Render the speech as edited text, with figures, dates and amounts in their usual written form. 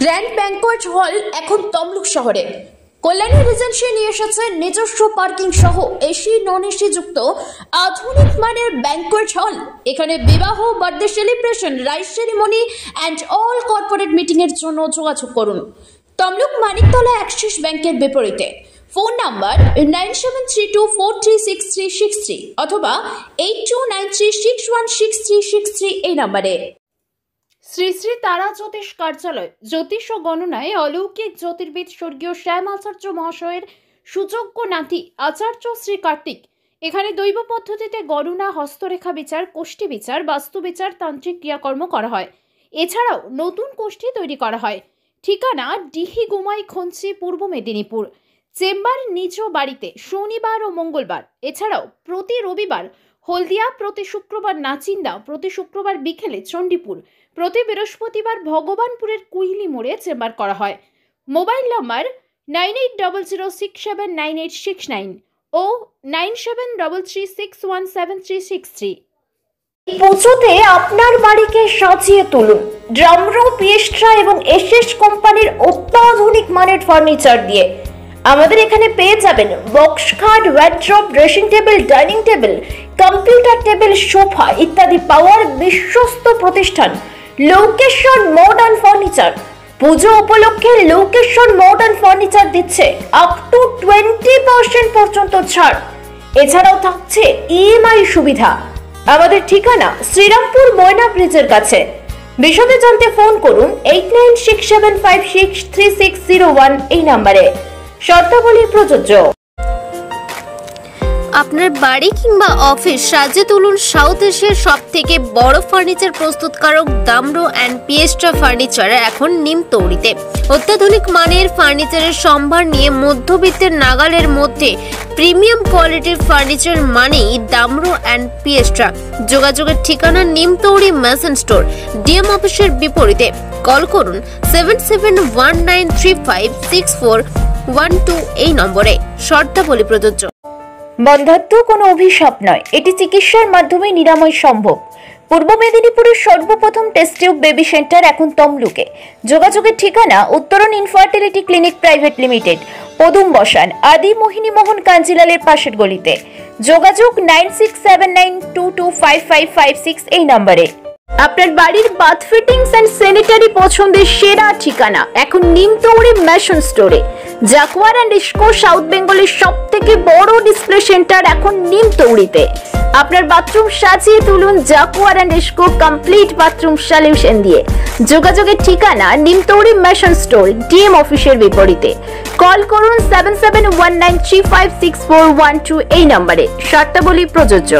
Grand banquet hall এখন তমলুক শহরে Kalyani regency নিয়ে এসেছে নিজস্ব পার্কিং সহ এসি নন এসি যুক্ত আধুনিক মানের ব্যাংকোয়েট হল। এখানে বিবাহ, birthday celebration, rice ceremony and all corporate meeting এর জন্য যোগাযোগ করুন তমলুক মানিকতলা অ্যাক্সিস ব্যাংকের বিপরীতে। ফোন নাম্বার 9732436363 অথবা 8293616363 এই নাম্বারে। শ্রী শ্রী তারা জ্যোতিষ কার্যালয় জ্যোতিষ ও গণনায় অলৌকিক জ্যোতির্বিদ স্বর্গীয় শ্যাম আচার্য মহাশয়ের সুযোগ্য নাতি আচার্য শ্রী কার্তিক। এখানে দৈব পদ্ধতিতে গণনা, হস্তরেখা বিচার, কোষ্ঠী বিচার, বাস্তু বিচার, তান্ত্রিক ক্রিয়াকর্ম করা হয়। এছাড়াও নতুন কোষ্ঠী তৈরি করা হয়। ঠিকানা ডিহি গুমাই খঞ্চি, পূর্ব মেদিনীপুর। চেম্বার নিজ বাড়িতে শনিবার ও মঙ্গলবার। এছাড়াও প্রতি রবিবার হলদিয়া, প্রতি শুক্রবার নাচিন্দা, প্রতি শুক্রবার বিকেলে চণ্ডীপুর, প্রতি বৃহস্পতিবার ভগবানপুরের কুইলি মোড়ে চেম্বার করা হয়। মোবাইল নম্বর 9800679869 ও 9733617363। পুজোতে আপনার বাড়িকে সাজিয়ে তুলুন ড্রামরো, পিয়েস্ট্রা এবং এসএস কোম্পানির অত্যাধুনিক মানের ফার্নিচার দিয়ে। আমাদের এখানে পেয়ে যাবেন বক্স খাট, wardrobe, dressing table, dining table, computer table, sofa ইত্যাদি পাওয়ার বিশ্বস্ত প্রতিষ্ঠান লোকেশন মডার্ন ফার্নিচার। পুজো উপলক্ষে লোকেশন মডার্ন ফার্নিচার দিচ্ছে আপ টু 20% পর্যন্ত ছাড়। এছাড়াও থাকছে ইএমআই সুবিধা। আমাদের ঠিকানা শ্রীরামপুর ময়না ব্রিজের কাছে। বিশদে জানতে ফোন করুন 8967563601 এই নম্বরে। শর্তাবলী প্রযোজ্য। আপনার বাড়ি কিংবা অফিস সাজিয়ে তুলুন সাউথ এশিয়ার সব থেকে বড় ফার্নিচার প্রস্তুতকারক দামরো অ্যান্ড পিয়েস্ট্রা ফার্নিচার এখন নিমতৌড়িতে। অত্যাধুনিক মানের ফার্নিচারের সম্ভার নিয়ে মধ্যবিত্তের নাগালের মধ্যে প্রিমিয়াম কোয়ালিটির ফার্নিচার মানেই দামরো অ্যান্ড পিয়েস্ট্রা। যোগাযোগের ঠিকানা নিমতৌড়ি মেসন স্টোর, ডিএম অফিসের বিপরীতে। কল করুন 7719356412 এই নম্বরে। শর্তাবলী প্রযোজ্য। বন্ধাত্ম কোনো অভিশাপ নয়, এটি চিকিৎসার মাধ্যমে নিরাময় সম্ভব। পূর্ব মেদিনীপুরের সর্বপ্রথম টেস্ট টিউব বেবি সেন্টার এখন তমলুকে। যোগাযোগের ঠিকানা উত্তরণ ইনফার্টিলিটি ক্লিনিক প্রাইভেট লিমিটেড, পদুম বসান, আদি মোহিনী মোহন কাঞ্জিলালের পাশের গলিতে। যোগাযোগ 9679225556 এই নম্বরে। আপনার বাড়ির বাথ ফিটিংস এন্ড স্যানিটারি পছন্দের সেরা ঠিকানা এখন নিমতৌড়ি মেশন স্টোরে। জাকুয়ার অ্যান্ড ইস্কো সাউথ বেঙ্গলের সব থেকে বড় ডিসপ্লে সেন্টার এখন নিমতৌড়িতে। আপনার বাথরুম সাজিয়ে তুলুন Jaquar and IISCO complete bathroom solution দিয়ে। যোগাযোগের ঠিকানা নিমতৌড়ি মেশন স্টোর, ডিএম অফিসের বিপরীতে। কল করুন 7719356412 এই নম্বরে। শর্তাবলী প্রযোজ্য।